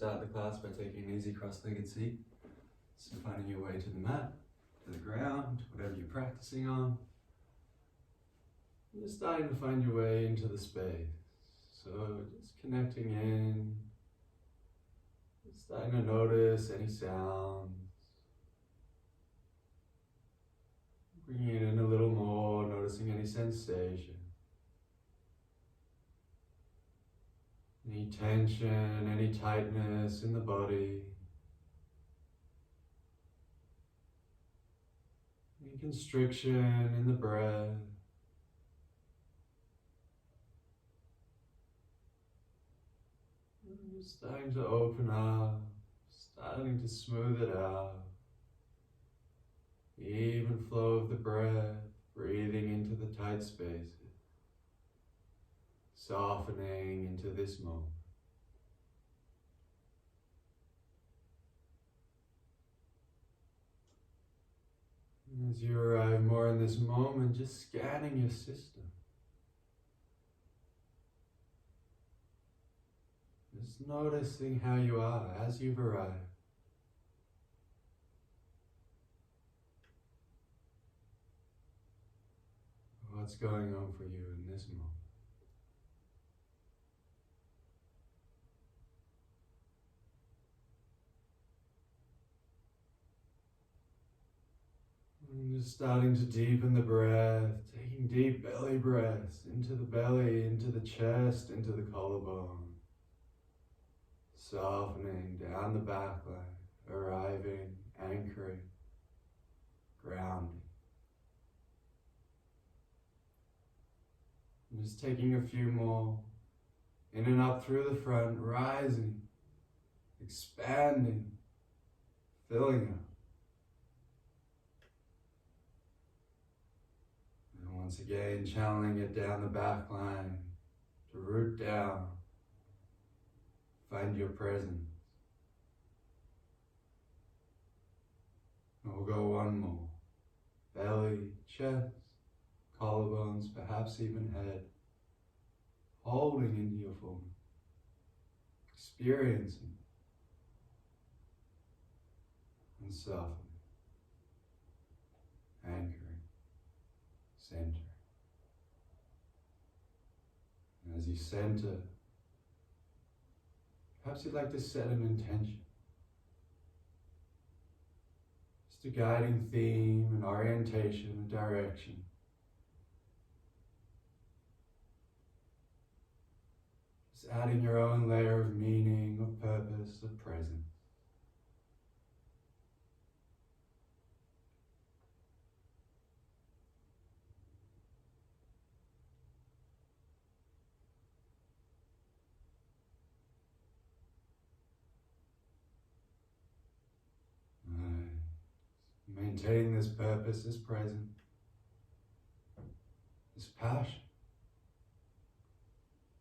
start the class by taking an easy cross-legged seat. So finding your way to the mat, to the ground, whatever you're practicing on. You're starting to find your way into the space. So just connecting in, starting to notice any sounds. Bringing it in a little more, noticing any sensation. Any tension, any tightness in the body. Any constriction in the breath. And starting to open up, starting to smooth it out. The even flow of the breath, breathing into the tight spaces. Softening into this moment. And as you arrive more in this moment, just scanning your system. Just noticing how you are as you've arrived. What's going on for you in this moment? And just starting to deepen the breath, taking deep belly breaths into the belly, into the chest, into the collarbone. Softening down the back leg, arriving, anchoring, grounding. And just taking a few more, in and up through the front, rising, expanding, filling up. And once again, channeling it down the back line, to root down, find your presence. And we'll go one more. Belly, chest, collarbones, perhaps even head. Holding into your form. Experiencing. And softening. Anchoring. Centering. And as you center, perhaps you'd like to set an intention. Just a guiding theme, an orientation, a direction. Just adding your own layer of meaning, of purpose, of presence. Maintaining this purpose, this present, this passion.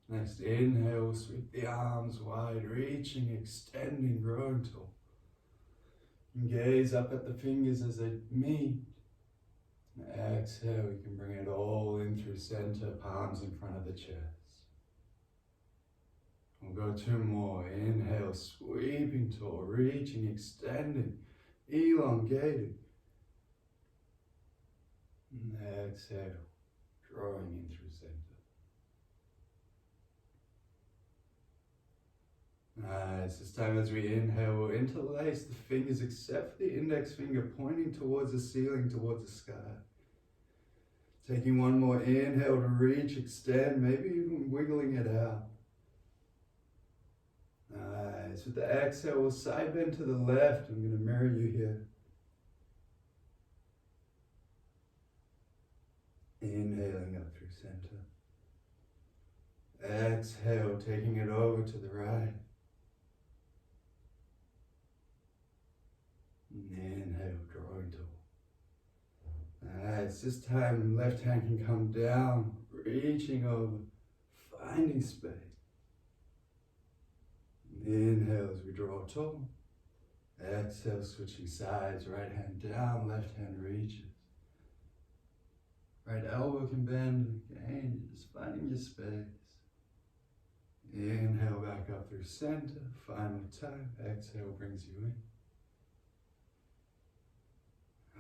Next inhale, sweep the arms wide, reaching, extending, growing tall. And gaze up at the fingers as they meet. And exhale, you can bring it all in through center, palms in front of the chest. We'll go two more. Inhale, sweeping tall, reaching, extending, elongating. And exhale, drawing in through center. Nice. This time as we inhale, we'll interlace the fingers except for the index finger pointing towards the ceiling, towards the sky. Taking one more inhale to reach, extend, maybe even wiggling it out. Nice. With the exhale, we'll side bend to the left. I'm going to mirror you here. Inhaling up through center. Exhale, taking it over to the right. Inhale, drawing tall. Nice. This time, left hand can come down, reaching over, finding space. Inhale as we draw tall. Exhale, switching sides, right hand down, left hand reaches. Right elbow can bend, again, just finding your space. Inhale back up through center. Final time. Exhale brings you in.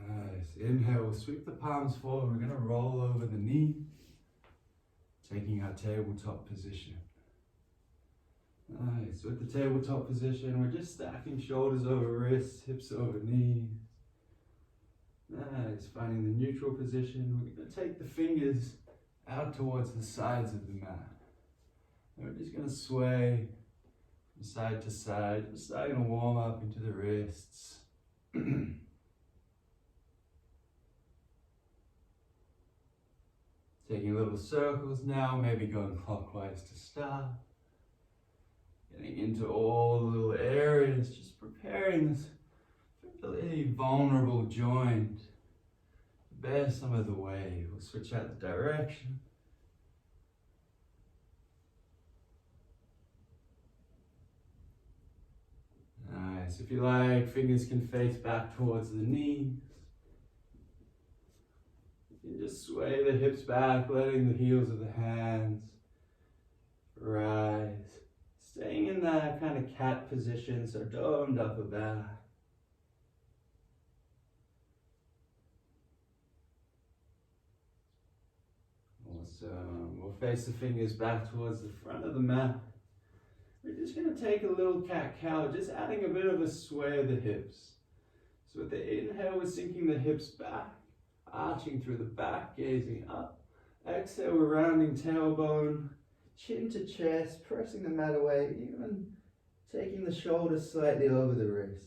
Nice. Inhale, we'll sweep the palms forward. We're going to roll over the knee, taking our tabletop position. Nice. With the tabletop position, we're just stacking shoulders over wrists, hips over knees. Nice. Finding the neutral position. We're going to take the fingers out towards the sides of the mat. And we're just going to sway from side to side, just starting to warm up into the wrists. Taking little circles now, maybe going clockwise to start. Getting into all the little areas, just preparing this really vulnerable joint to bear some of the weight. We'll switch out the direction. Nice. If you like, fingers can face back towards the knees. You can just sway the hips back, letting the heels of the hands rise. Staying in that kind of cat position, so domed upper back. Awesome. We'll face the fingers back towards the front of the mat. We're just going to take a little cat-cow, just adding a bit of a sway of the hips. So with the inhale, we're sinking the hips back, arching through the back, gazing up. Exhale, we're rounding tailbone, chin to chest, pressing the mat away, even taking the shoulders slightly over the wrists.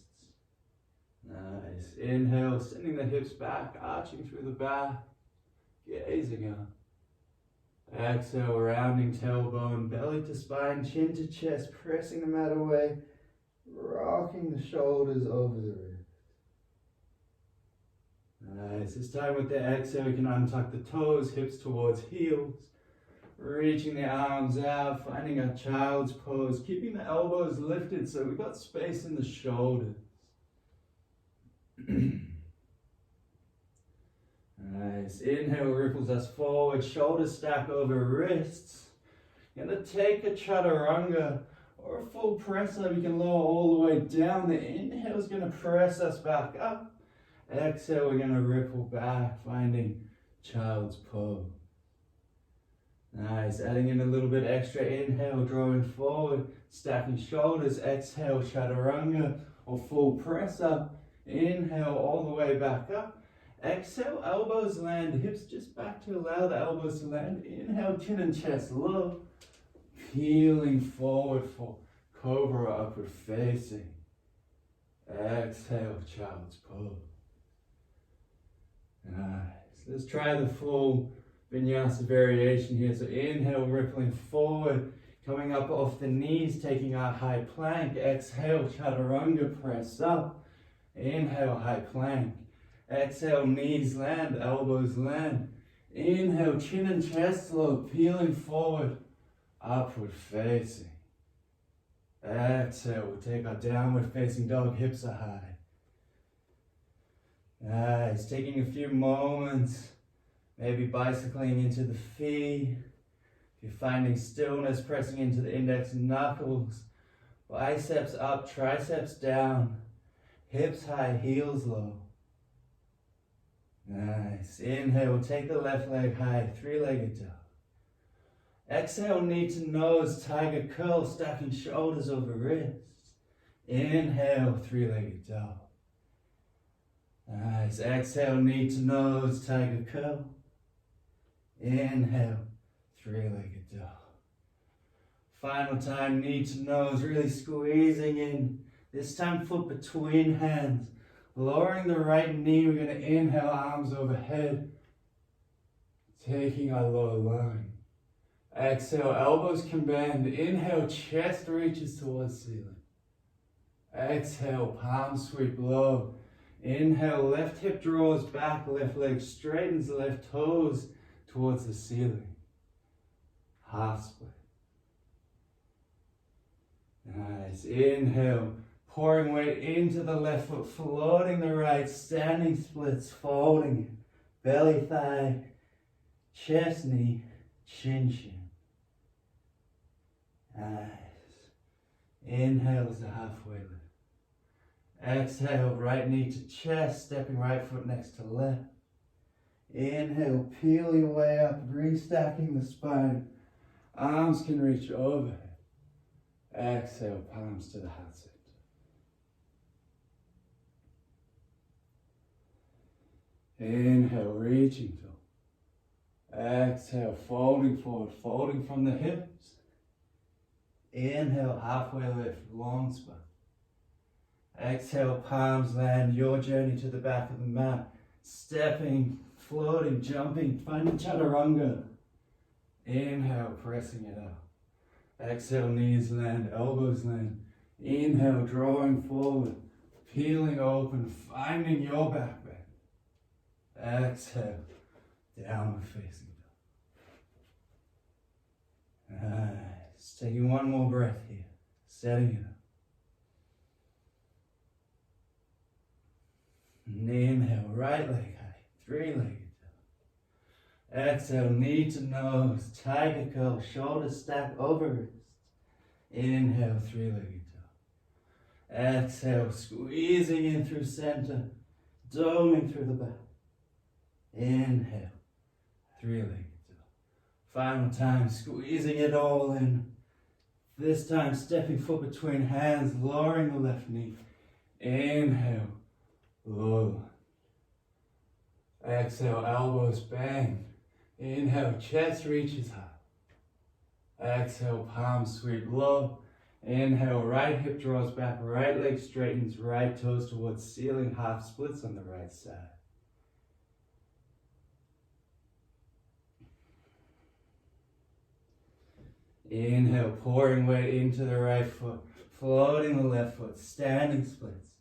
Nice. Inhale, sending the hips back, arching through the back, gazing up. Exhale, rounding tailbone, belly to spine, chin to chest, pressing the mat away, rocking the shoulders over the wrists. Nice. This time with the exhale, we can untuck the toes, hips towards heels, reaching the arms out, finding our child's pose, keeping the elbows lifted so we've got space in the shoulders. Nice. Inhale ripples us forward, shoulders stack over wrists. You're going to take a chaturanga or a full press up. You can lower all the way down. The inhale is going to press us back up. Exhale, we're going to ripple back, finding child's pose. Nice. Adding in a little bit extra inhale, drawing forward, stacking shoulders. Exhale, chaturanga or full press up. Inhale all the way back up. Exhale, elbows land, hips just back to allow the elbows to land. Inhale, chin and chest low. Peeling forward for cobra, upward facing. Exhale, child's pose. Nice. Let's try the full vinyasa variation here. So inhale, rippling forward, coming up off the knees, taking our high plank. Exhale, chaturanga, press up. Inhale, high plank. Exhale, knees land, elbows land. Inhale, chin and chest low, peeling forward, upward facing. Exhale, we'll take our downward facing dog, hips are high. Nice, taking a few moments, maybe bicycling into the feet. If you're finding stillness, pressing into the index knuckles. Biceps up, triceps down. Hips high, heels low. Nice. Inhale, take the left leg high, three-legged dog. Exhale, knee to nose, tiger curl, stacking shoulders over wrists. Inhale, three-legged dog. Nice. Exhale, knee to nose, tiger curl. Inhale, three-legged dog. Final time, knee to nose, really squeezing in. This time, foot between hands. Lowering the right knee, we're going to inhale, arms overhead. Taking our lower line. Exhale, elbows can bend. Inhale, chest reaches towards ceiling. Exhale, palm sweep low. Inhale, left hip draws back, left leg straightens, left toes towards the ceiling. Half split. Nice. Inhale. Pouring weight into the left foot, floating the right, standing splits, folding it. Belly, thigh, chest, knee, chin, chin. Nice. Inhale as a halfway lift. Exhale, right knee to chest, stepping right foot next to left. Inhale, peel your way up, restacking the spine. Arms can reach overhead. Exhale, palms to the heart center. Inhale, reaching tall. Exhale, folding forward, folding from the hips. Inhale, halfway lift, long spine. Exhale, palms land, your journey to the back of the mat. Stepping, floating, jumping, finding chaturanga. Inhale, pressing it up. Exhale, knees land, elbows land. Inhale, drawing forward, peeling open, finding your back bend. Exhale, downward facing dog. Nice. Taking one more breath here, setting it up. And inhale, right leg high, three-legged dog. Exhale, knee to nose, tiger curl, shoulder stack over wrist. Inhale, three-legged dog. Exhale, squeezing in through center, doming through the back. Inhale, three-legged dog. Final time, squeezing it all in. This time, stepping foot between hands, lowering the left knee. Inhale, low. Exhale, elbows bang. Inhale, chest reaches high. Exhale, palms sweep low. Inhale, right hip draws back, right leg straightens, right toes towards ceiling, half splits on the right side. Inhale, pouring weight into the right foot, floating the left foot, standing splits.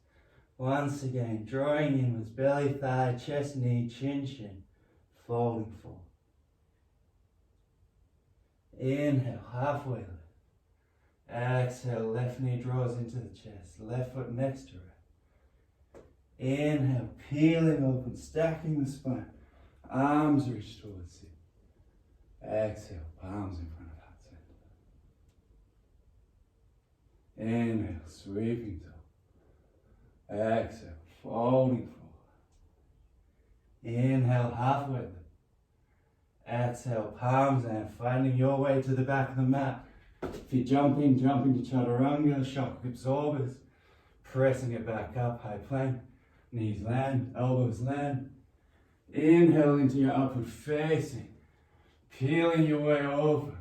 Once again, drawing inwards, belly, thigh, chest, knee, chin, chin, folding forward. Inhale, halfway lift. Exhale, left knee draws into the chest, left foot next to right. Inhale, peeling open, stacking the spine, arms reach towards you. Exhale, palms in front of heart center. Inhale, sweeping toe. Exhale, folding forward. Inhale, halfway lift. Exhale, palms and finding your way to the back of the mat. If you're jumping to chaturanga, shock absorbers. Pressing it back up, high plank. Knees land, elbows land. Inhale into your upward facing. Peeling your way over.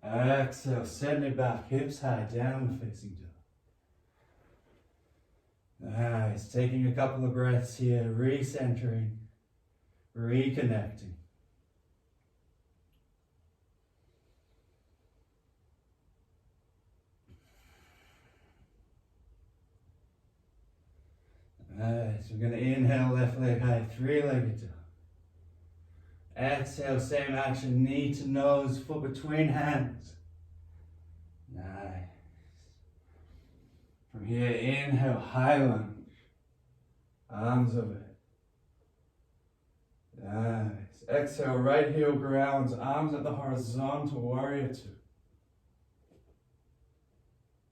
Exhale, send it back, hips high, downward facing dog. Nice, taking a couple of breaths here, recentering, reconnecting. Nice, we're going to inhale, left leg high, three-legged dog. Exhale, same action, knee to nose, foot between hands. Nice. From here, inhale, high lunge. Arms overhead. Nice. Exhale, right heel grounds, arms at the horizontal, warrior two.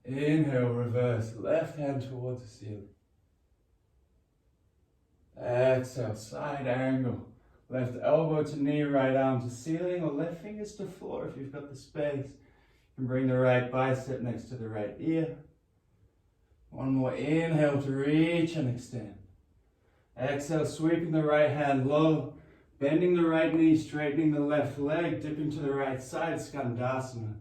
Inhale, reverse, left hand towards the ceiling. Exhale, side angle. Left elbow to knee, right arm to ceiling, or left fingers to floor if you've got the space. You can bring the right bicep next to the right ear. One more inhale to reach and extend. Exhale, sweeping the right hand low, bending the right knee, straightening the left leg, dipping to the right side, Skandasana.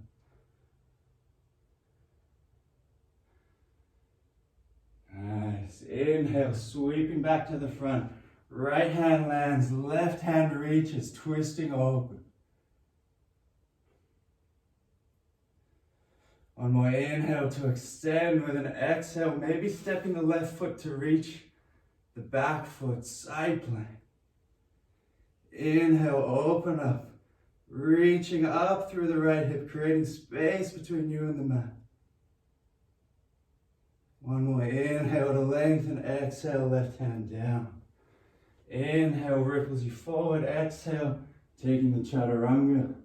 Nice. Inhale, sweeping back to the front. Right hand lands, left hand reaches, twisting open. One more inhale to extend with an exhale, maybe stepping the left foot to reach the back foot, side plank. Inhale, open up, reaching up through the right hip, creating space between you and the mat. One more inhale to lengthen, exhale, left hand down. Inhale, ripples you forward, exhale, taking the chaturanga,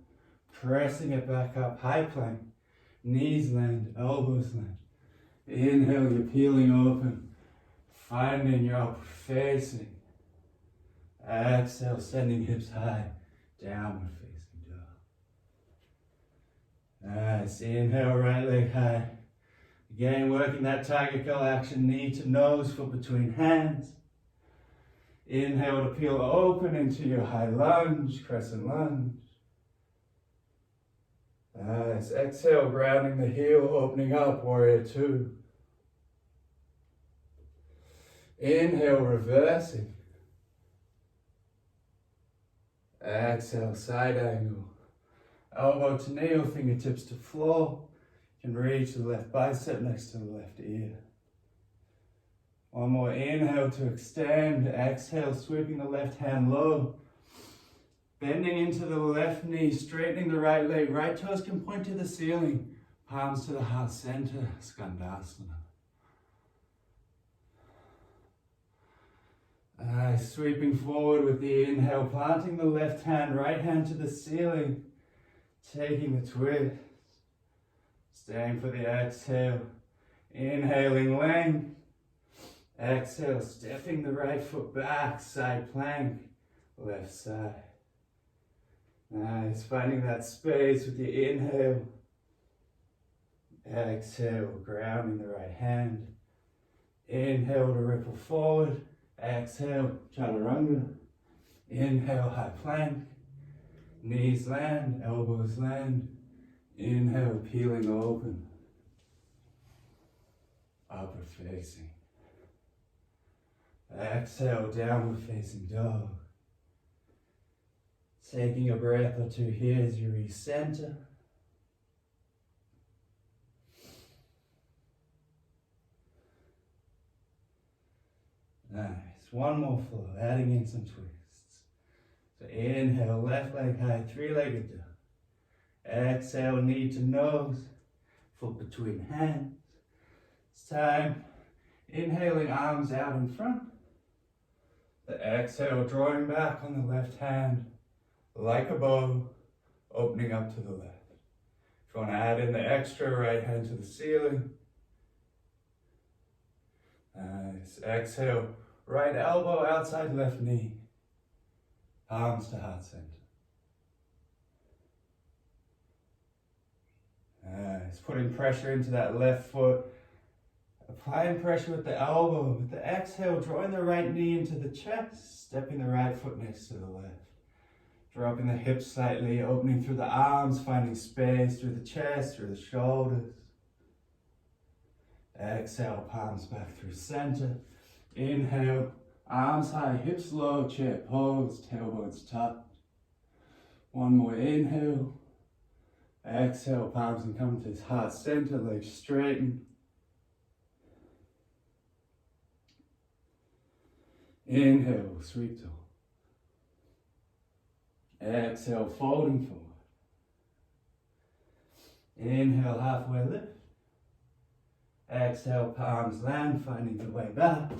pressing it back up, high plank. Knees land, elbows land. Inhale, you're peeling open, finding your upward facing. Exhale, sending hips high, downward facing dog. Nice, inhale, right leg high. Again, working that tiger curl action, knee to nose, foot between hands. Inhale to peel open into your high lunge, crescent lunge. Nice, exhale, grounding the heel, opening up, warrior two. Inhale, reversing. Exhale, side angle. Elbow to knee or fingertips to floor. You can reach the left bicep next to the left ear. One more inhale to extend. Exhale, sweeping the left hand low. Bending into the left knee, straightening the right leg. Right toes can point to the ceiling. Palms to the heart center, Skandasana. Sweeping forward with the inhale, planting the left hand, right hand to the ceiling. Taking the twist. Staying for the exhale. Inhaling length. Exhale, stepping the right foot back, side plank, left side. Nice, finding that space with the inhale. Exhale, grounding the right hand. Inhale to ripple forward. Exhale, chaturanga. Inhale, high plank. Knees land, elbows land. Inhale, peeling open. Upward facing. Exhale, downward facing dog. Taking a breath or two here as you recenter. Nice. One more flow, adding in some twists. So inhale, left leg high, three-legged dog. Exhale, knee to nose, foot between hands. It's time. Inhaling, arms out in front. The exhale, drawing back on the left hand, like a bow, opening up to the left. If you want to add in the extra, right hand to the ceiling. Nice. Exhale, right elbow outside left knee. Palms to heart center. Nice. Putting pressure into that left foot. Applying pressure with the elbow. With the exhale, drawing the right knee into the chest. Stepping the right foot next to the left. Dropping the hips slightly, opening through the arms, finding space through the chest, through the shoulders. Exhale, palms back through center. Inhale, arms high, hips low, chair pose, tailbones tucked. One more inhale. Exhale, palms and come to his heart center, legs straighten. Inhale, sweep dog. Exhale, folding forward. Inhale, halfway lift. Exhale, palms land, finding the way back.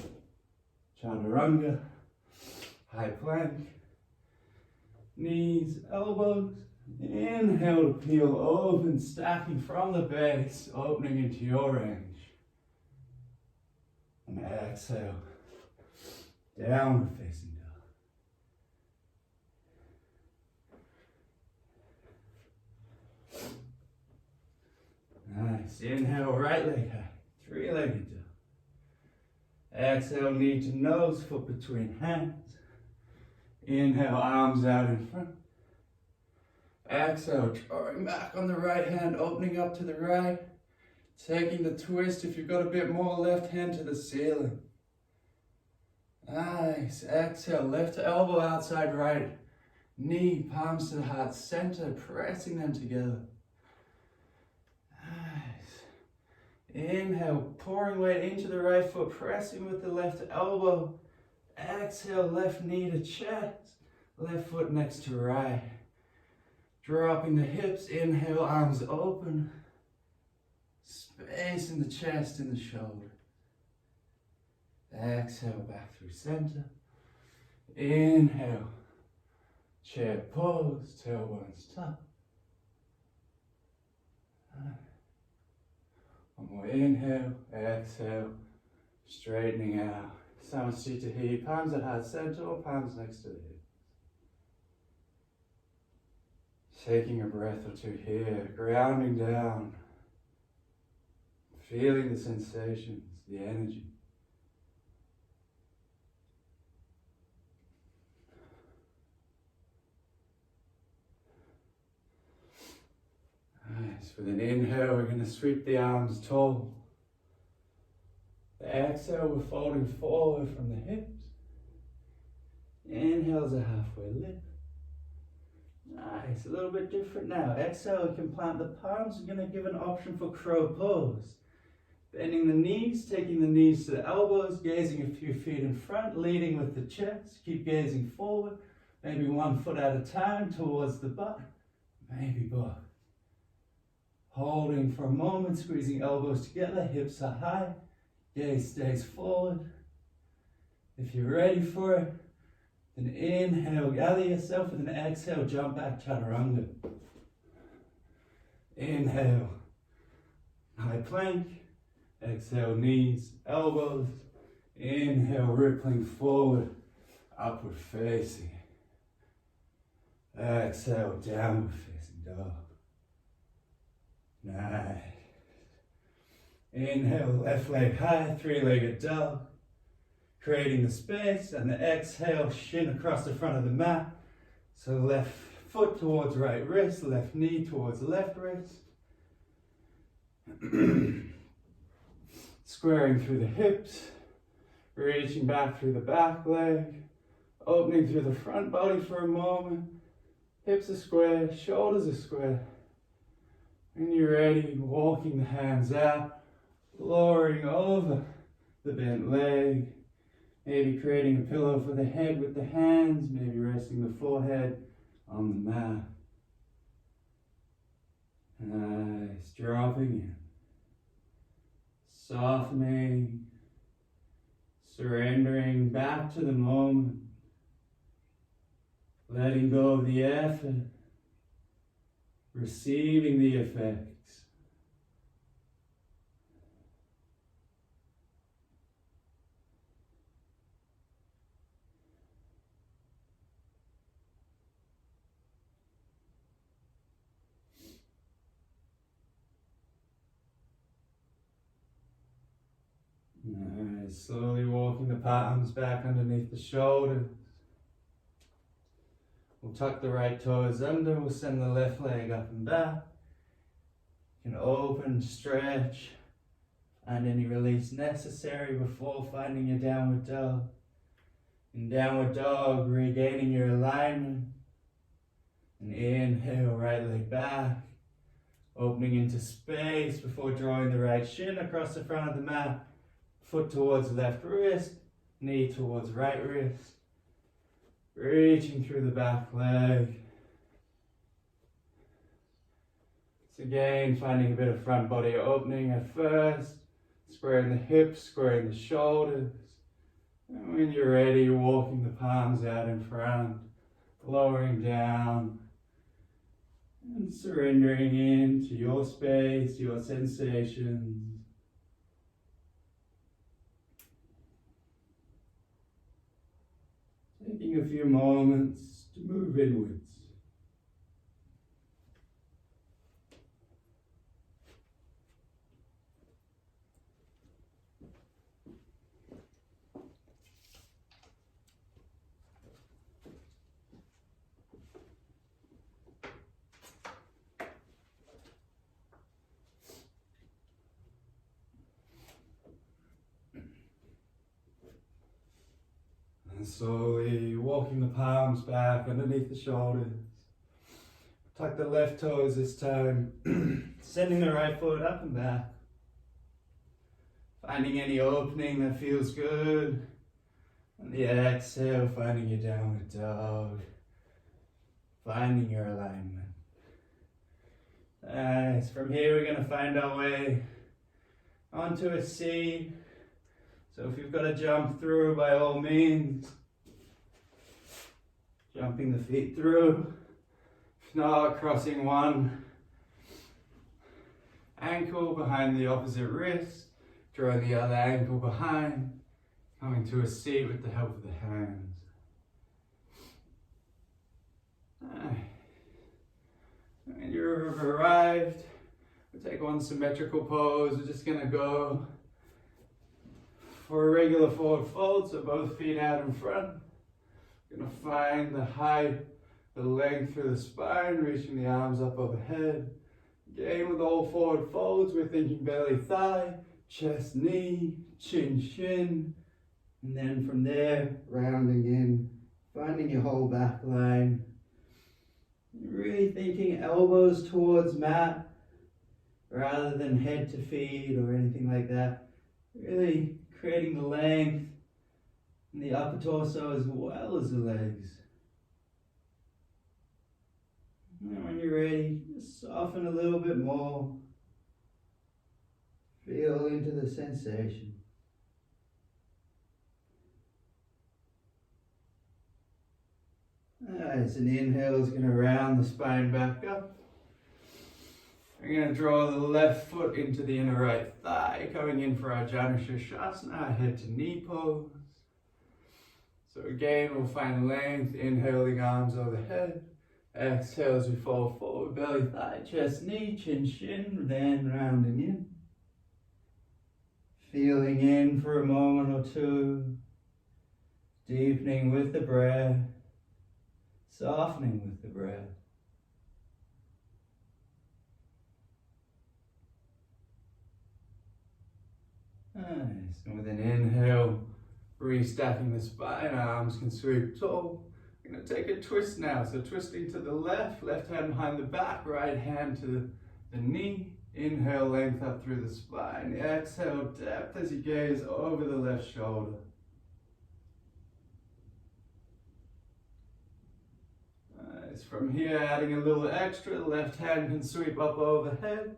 Chaturanga, high plank. Knees, elbows. Inhale to peel open, stacking from the base, opening into your range. And exhale, downward facing dog. Nice. Inhale, right leg high, three-legged dog. Exhale, knee to nose, foot between hands. Inhale, arms out in front. Exhale, drawing back on the right hand, opening up to the right. Taking the twist, if you've got a bit more, left hand to the ceiling. Nice. Exhale, left elbow outside right. Knee, palms to the heart center, pressing them together. Nice. Inhale, pouring weight into the right foot, pressing with the left elbow. Exhale, left knee to chest, left foot next to right. Dropping the hips, inhale, arms open. Space in the chest and the shoulder. Exhale, back through center. Inhale, chair pose, tailbones tucked. One more inhale, exhale, straightening out. Samastita here, palms at heart center or palms next to the hips. Taking a breath or two here, grounding down, feeling the sensations, the energy. Nice. With an inhale, we're going to sweep the arms tall. The exhale, we're folding forward from the hips. Inhale's a halfway lift. Nice, a little bit different now. Exhale, we can plant the palms. We're going to give an option for crow pose. Bending the knees, taking the knees to the elbows, gazing a few feet in front, leading with the chest. Keep gazing forward, maybe 1 foot at a time towards the butt, maybe both. Holding for a moment, squeezing elbows together, hips are high, gaze stays forward. If you're ready for it, then inhale, gather yourself, with an exhale, jump back, chaturanga. Inhale, high plank. Exhale, knees, elbows. Inhale, rippling forward, upward facing. Exhale, downward facing dog. Nice. Inhale, left leg high, three-legged dog. Creating the space, and the exhale, shin across the front of the mat. So left foot towards right wrist, left knee towards left wrist. Squaring through the hips, reaching back through the back leg, opening through the front body for a moment. Hips are square, shoulders are square. When you're ready, walking the hands out, lowering over the bent leg. Maybe creating a pillow for the head with the hands, maybe resting the forehead on the mat. Nice, dropping in. Softening, surrendering back to the moment. Letting go of the effort, receiving the effects. Nice. Slowly walking the palms back underneath the shoulders. We'll tuck the right toes under. We'll send the left leg up and back. You can open, stretch, find any release necessary before finding your downward dog. In downward dog, regaining your alignment. And inhale, right leg back. Opening into space before drawing the right shin across the front of the mat. Foot towards left wrist, knee towards right wrist. Reaching through the back leg. So again, finding a bit of front body opening at first. Squaring the hips, squaring the shoulders. And when you're ready, walking the palms out in front. Lowering down. And surrendering into your space, your sensations. Taking a few moments to move inwards. And slowly walking the palms back underneath the shoulders. Tuck the left toes this time. Sending the right foot up and back. Finding any opening that feels good. On the exhale, finding your downward dog. Finding your alignment. Nice. From here, we're going to find our way onto a seat. So if you've got to jump through, by all means, jumping the feet through. If not, crossing one ankle behind the opposite wrist, drawing the other ankle behind, coming to a seat with the help of the hands. And you've arrived, we'll take one symmetrical pose. We're just gonna go for a regular forward fold, so both feet out in front. We're gonna find the height, the length through the spine, reaching the arms up overhead. Again, with all forward folds, we're thinking belly, thigh, chest, knee, chin, shin. And then from there, rounding in, finding your whole back line. Really thinking elbows towards mat, rather than head to feet or anything like that. Really creating the length in the upper torso as well as the legs. And when you're ready, just soften a little bit more. Feel into the sensation. As an inhale is going to round the spine back up. We're going to draw the left foot into the inner right thigh, coming in for our Janushirshasana, head to knee pose. So again, we'll find length, inhaling arms overhead. Exhale as we fall forward, belly, thigh, chest, knee, chin, shin, then rounding in. Feeling in for a moment or two, deepening with the breath, softening with the breath. Nice. And with an inhale, restacking the spine, arms can sweep tall. We're going to take a twist now. So twisting to the left, left hand behind the back, right hand to the knee. Inhale, length up through the spine. Exhale, depth as you gaze over the left shoulder. Nice. From here, adding a little extra, the left hand can sweep up overhead.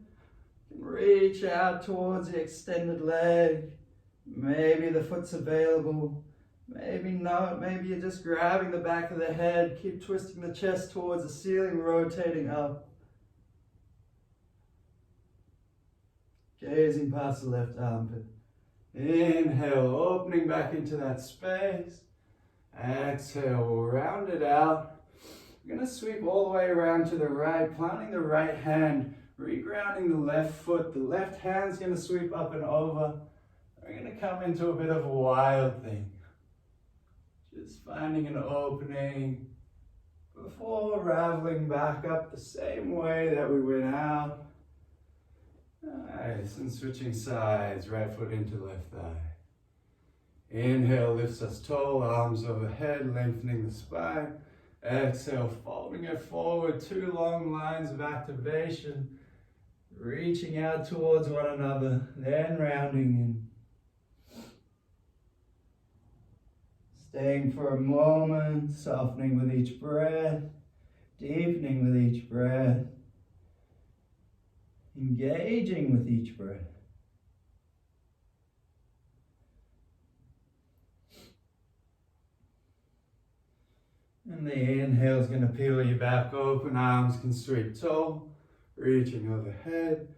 You can reach out towards the extended leg. Maybe the foot's available. Maybe not. Maybe you're just grabbing the back of the head. Keep twisting the chest towards the ceiling, rotating up. Gazing past the left armpit. Inhale, opening back into that space. Exhale, we'll round it out. We're going to sweep all the way around to the right, planting the right hand, regrounding the left foot. The left hand's going to sweep up and over. We're going to come into a bit of a wild thing. Just finding an opening before raveling back up the same way that we went out. Nice, and switching sides, right foot into left thigh. Inhale lifts us tall, arms overhead, lengthening the spine. Exhale, folding it forward, two long lines of activation, reaching out towards one another, then rounding in. Staying for a moment, softening with each breath, deepening with each breath, engaging with each breath. And the inhale is going to peel you back open, arms can sweep tall, reaching overhead.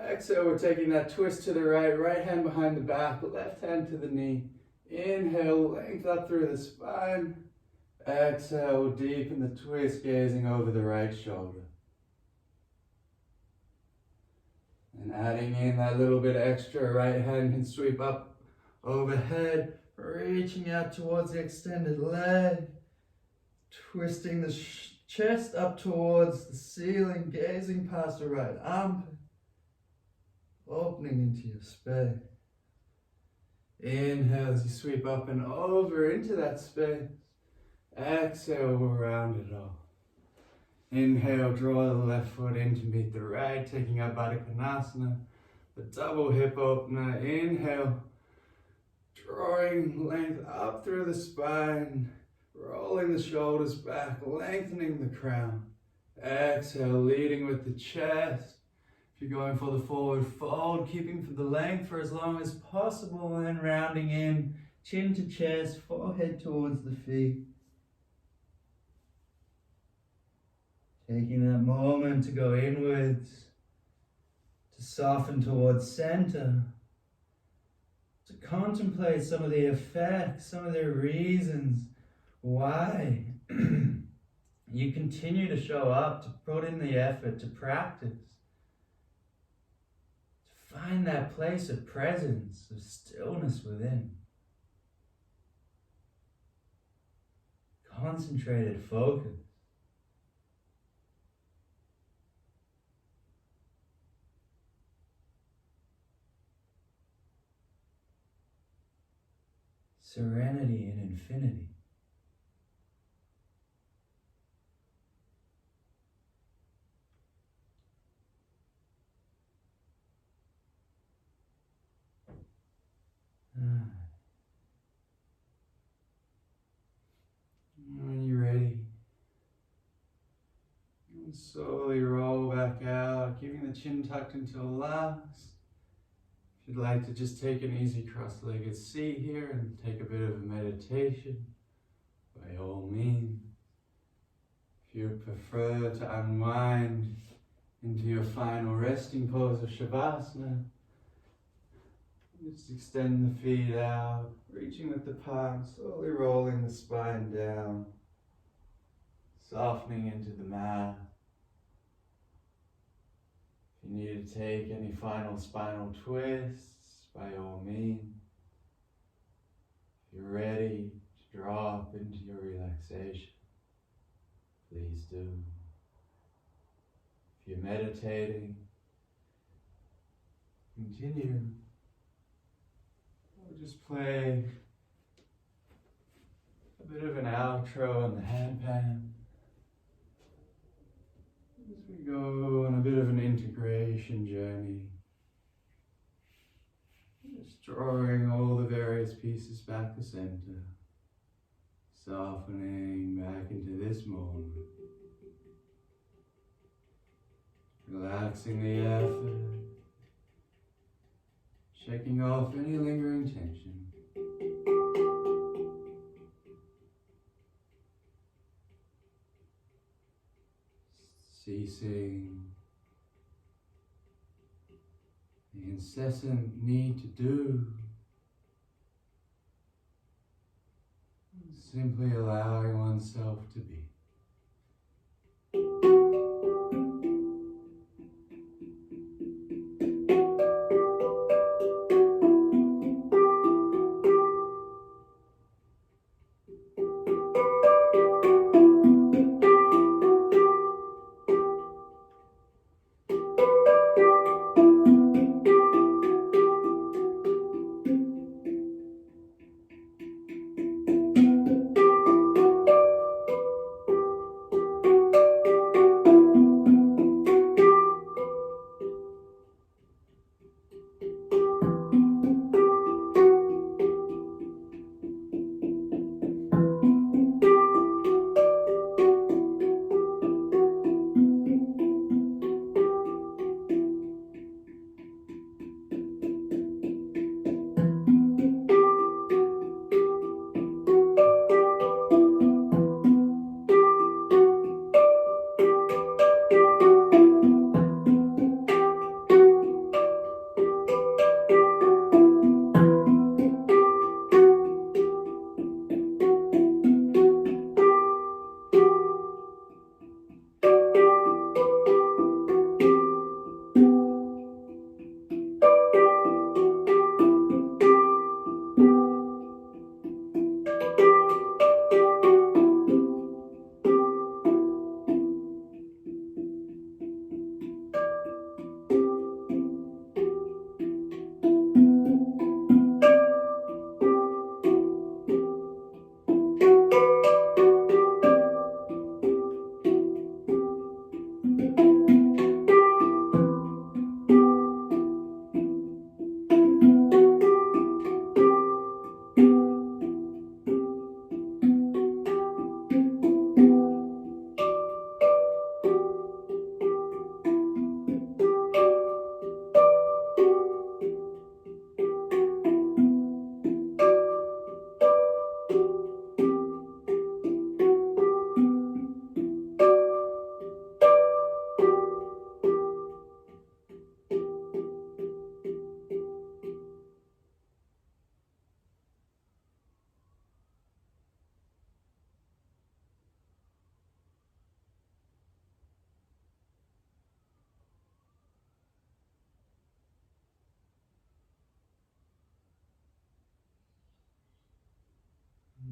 Exhale, we're taking that twist to the right, right hand behind the back, left hand to the knee. Inhale, length up through the spine. Exhale, deepen the twist, gazing over the right shoulder. And adding in that little bit extra, right hand can sweep up overhead, reaching out towards the extended leg, twisting the chest up towards the ceiling, gazing past the right armpit, opening into your space. Inhale as you sweep up and over into that space. Exhale, we'll round it off. Inhale, draw the left foot in to meet the right, taking up Baddha Konasana, the double hip opener. Inhale, drawing length up through the spine, rolling the shoulders back, lengthening the crown. Exhale, leading with the chest. If you're going for the forward fold, keeping for the length for as long as possible, and then rounding in, chin to chest, forehead towards the feet. Taking that moment to go inwards, to to soften towards center, to contemplate some of the effects, some of the reasons why you continue to show up, to put in the effort, to practice, to find that place of presence, of stillness within. Concentrated focus. Serenity and infinity. When you're ready, slowly roll back out, keeping the chin tucked into the lungs. If you'd like to just take an easy cross-legged seat here and take a bit of a meditation, by all means. If you prefer to unwind into your final resting pose of Shavasana, just extend the feet out, reaching with the palms, slowly rolling the spine down, softening into the mat. If you need to take any final spinal twists, by all means. If you're ready to drop into your relaxation, please do. If you're meditating, continue. We'll just play a bit of an outro on the handpan as we go on a bit of an integration journey. Just drawing all the various pieces back to center, softening back into this moment, relaxing the effort, shaking off any lingering tension. Ceasing the incessant need to do. Simply allowing oneself to be.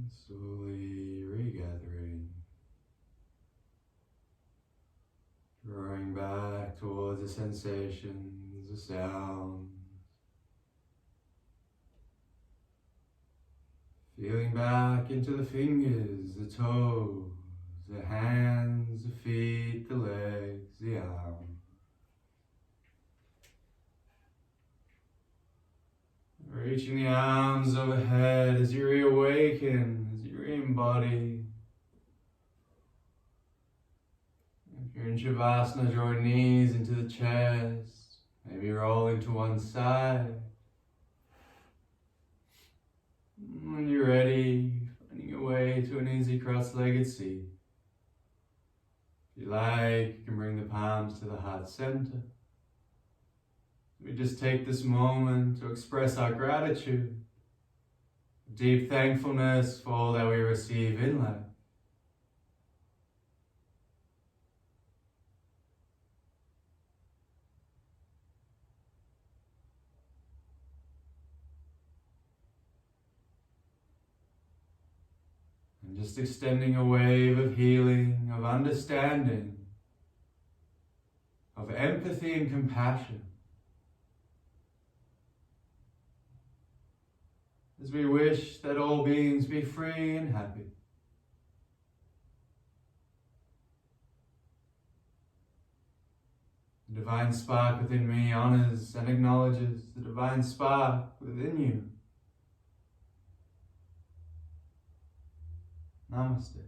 slowly regathering, drawing back towards the sensations, the sounds, feeling back into the fingers, the toes, the hands, the feet, the legs, the arms. Reaching the arms overhead as you reawaken, as you re-embody. If you're in Shavasana, draw your knees into the chest, maybe rolling to one side. When you're ready, finding your way to an easy cross-legged seat. If you like, you can bring the palms to the heart center. We just take this moment to express our gratitude, deep thankfulness for all that we receive in life. And just extending a wave of healing, of understanding, of empathy and compassion. As we wish that all beings be free and happy. The divine spark within me honors and acknowledges the divine spark within you. Namaste.